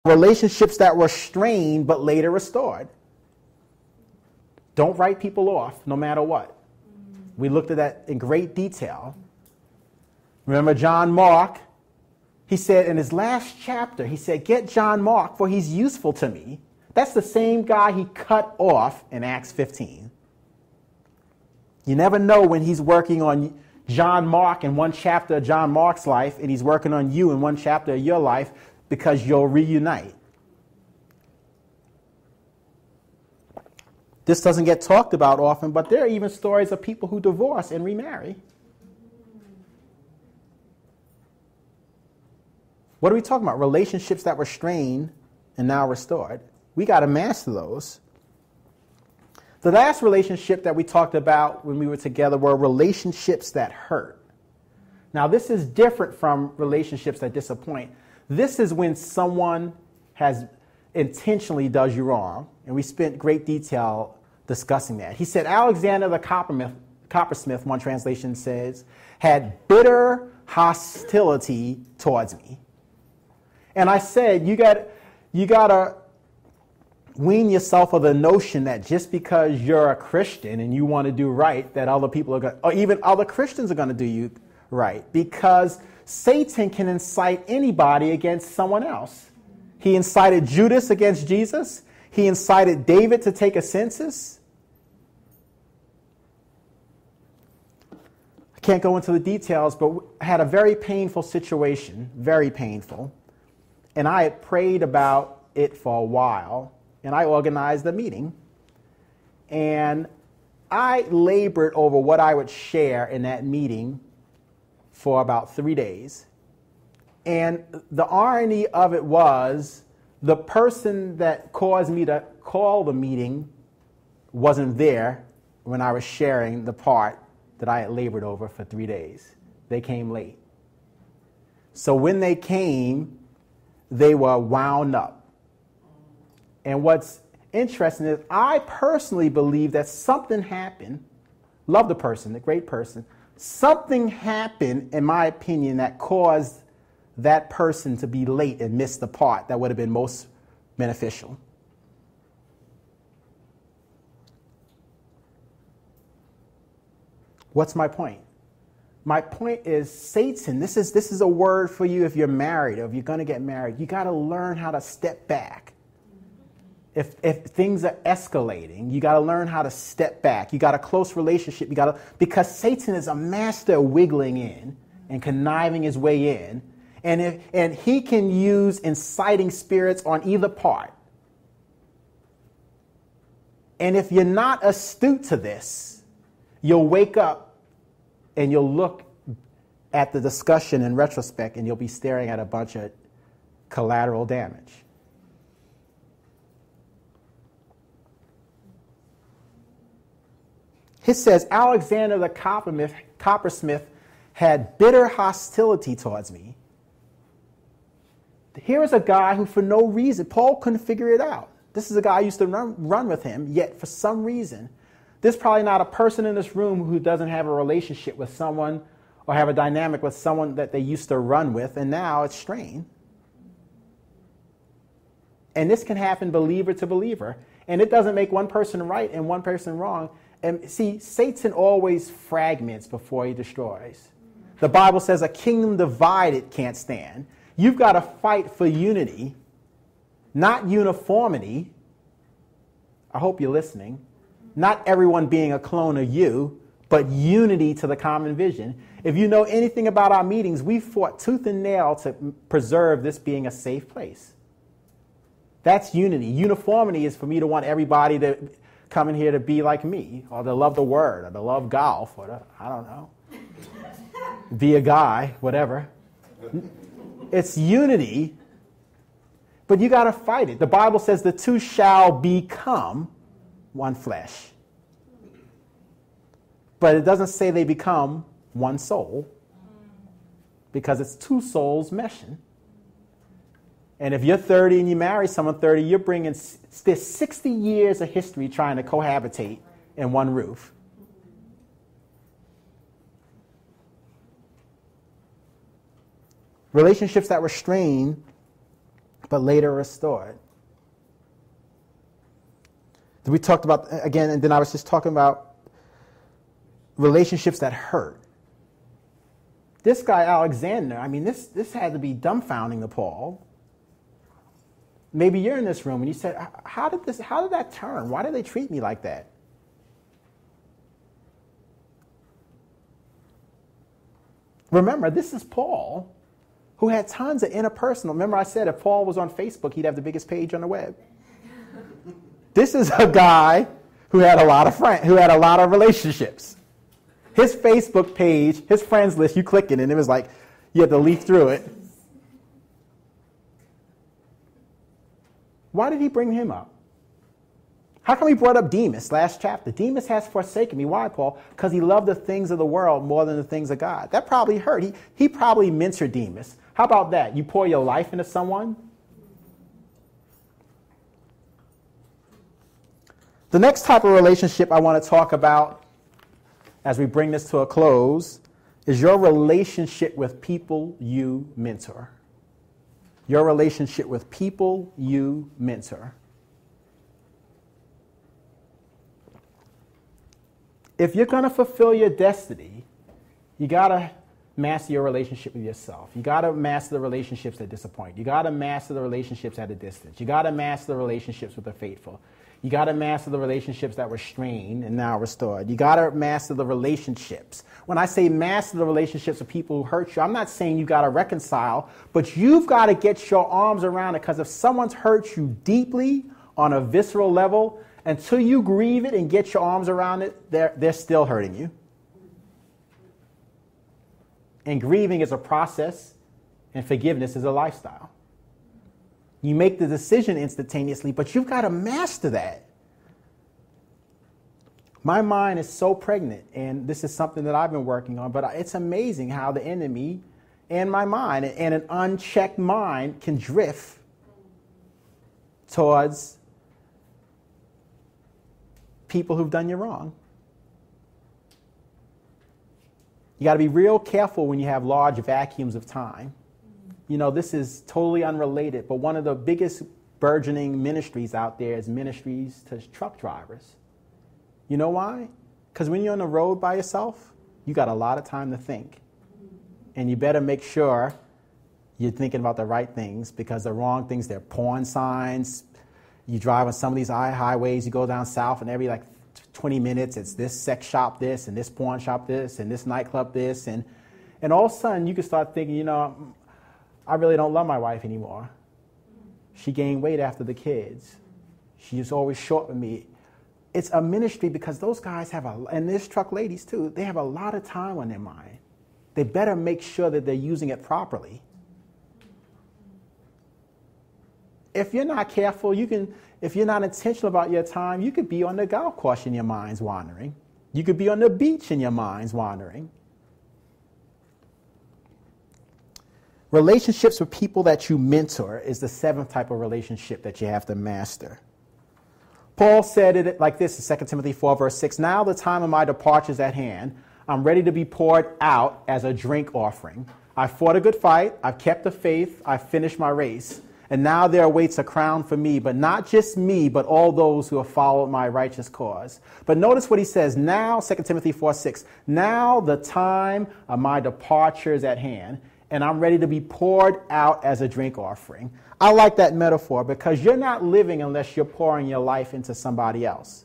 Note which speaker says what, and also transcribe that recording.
Speaker 1: relationships that were strained but later restored. Don't write people off no matter what. We looked at that in great detail. Remember John Mark? He said in his last chapter, he said, get John Mark, for he's useful to me. That's the same guy he cut off in Acts 15. You never know when he's working on John Mark in one chapter of John Mark's life, and he's working on you in one chapter of your life, because you'll reunite. This doesn't get talked about often, but there are even stories of people who divorce and remarry. What are we talking about? Relationships that were strained and now restored. We got to master those. The last relationship that we talked about when we were together were relationships that hurt. Now, this is different from relationships that disappoint. This is when someone has intentionally does you wrong, and we spent great detail discussing that. He said, Alexander the coppersmith, one translation says, had bitter hostility towards me. And I said, you got to wean yourself of the notion that just because you're a Christian and you want to do right, that other people are going, or even other Christians are going to do you right, because Satan can incite anybody against someone else. He incited Judas against Jesus. He incited David to take a census. I can't go into the details, but I had a very painful situation, very painful. And I had prayed about it for a while, and I organized a meeting. And I labored over what I would share in that meeting for about 3 days. And the irony of it was, the person that caused me to call the meeting wasn't there when I was sharing the part that I had labored over for 3 days. They came late. So when they came, they were wound up. And what's interesting is I personally believe that something happened. Love the person, a great person. Something happened, in my opinion, that caused that person to be late and miss the part that would have been most beneficial. What's my point? My point is Satan, this is a word for you if you're married or if you're going to get married. You got to learn how to step back. If things are escalating, you got to learn how to step back. You got a close relationship. Because Satan is a master of wiggling in and conniving his way in. And he can use inciting spirits on either part. And if you're not astute to this, you'll wake up and you'll look at the discussion in retrospect and you'll be staring at a bunch of collateral damage. It says, Alexander the coppersmith had bitter hostility towards me. Here is a guy who, for no reason, Paul couldn't figure it out. This is a guy I used to run with him, yet for some reason, there's probably not a person in this room who doesn't have a relationship with someone or have a dynamic with someone that they used to run with, and now it's strained. And this can happen believer to believer, and it doesn't make one person right and one person wrong. And see, Satan always fragments before he destroys. The Bible says a kingdom divided can't stand. You've got to fight for unity, not uniformity. I hope you're listening. Not everyone being a clone of you, but unity to the common vision. If you know anything about our meetings, we fought tooth and nail to preserve this being a safe place. That's unity. Uniformity is for me to want everybody to come in here to be like me, or to love the word, or to love golf, or to, I don't know, be a guy, whatever. It's unity, but you got to fight it. The Bible says the two shall become one flesh. But it doesn't say they become one soul, because it's two souls meshing. And if you're 30 and you marry someone 30, you're bringing, there's 60 years of history trying to cohabitate in one roof. Relationships that were strained but later restored. We talked about, again, and then I was just talking about relationships that hurt. This guy, Alexander, I mean, this had to be dumbfounding to Paul. Maybe you're in this room and you said, how did that turn? Why did they treat me like that? Remember, this is Paul, who had tons of interpersonal. Remember I said if Paul was on Facebook, he'd have the biggest page on the web. This is a guy who had a lot of friends, who had a lot of relationships. His Facebook page, his friends list, you click it and it was like you had to leaf through it. Why did he bring him up? How come he brought up Demas last chapter? Demas has forsaken me. Why, Paul? Because he loved the things of the world more than the things of God. That probably hurt. He probably mentored Demas. How about that? You pour your life into someone. The next type of relationship I want to talk about as we bring this to a close is your relationship with people you mentor. Your relationship with people you mentor. If you're going to fulfill your destiny, you got to master your relationship with yourself. You got to master the relationships that disappoint. You got to master the relationships at a distance. You got to master the relationships with the faithful. You got to master the relationships that were strained and now restored. You got to master the relationships. When I say master the relationships with people who hurt you, I'm not saying you got to reconcile, but you've got to get your arms around it, because if someone's hurt you deeply on a visceral level, until you grieve it and get your arms around it, they're still hurting you. And grieving is a process, and forgiveness is a lifestyle. You make the decision instantaneously, but you've got to master that. My mind is so pregnant, and this is something that I've been working on, but it's amazing how the enemy and my mind and an unchecked mind can drift towards people who've done you wrong. You got to be real careful when you have large vacuums of time. You know, this is totally unrelated, but one of the biggest burgeoning ministries out there is ministries to truck drivers. You know why? Because when you're on the road by yourself, you got a lot of time to think. And you better make sure you're thinking about the right things, because the wrong things, they're porn signs. You drive on some of these highways, you go down south, and every 20 minutes, it's this sex shop this, and this porn shop this, and this nightclub this. And all of a sudden, you can start thinking, you know, I really don't love my wife anymore. She gained weight after the kids. She's always short with me. It's a ministry because those guys have and there's truck ladies too, they have a lot of time on their mind. They better make sure that they're using it properly. If you're not careful, if you're not intentional about your time, you could be on the golf course and your mind's wandering. You could be on the beach and your mind's wandering. Relationships with people that you mentor is the seventh type of relationship that you have to master. Paul said it like this in 2 Timothy 4, verse 6. Now the time of my departure is at hand. I'm ready to be poured out as a drink offering. I fought a good fight. I've kept the faith. I've finished my race. And now there awaits a crown for me, but not just me, but all those who have followed my righteous cause. But notice what he says now, 2 Timothy 4, 6. Now the time of my departure is at hand, and I'm ready to be poured out as a drink offering. I like that metaphor because you're not living unless you're pouring your life into somebody else.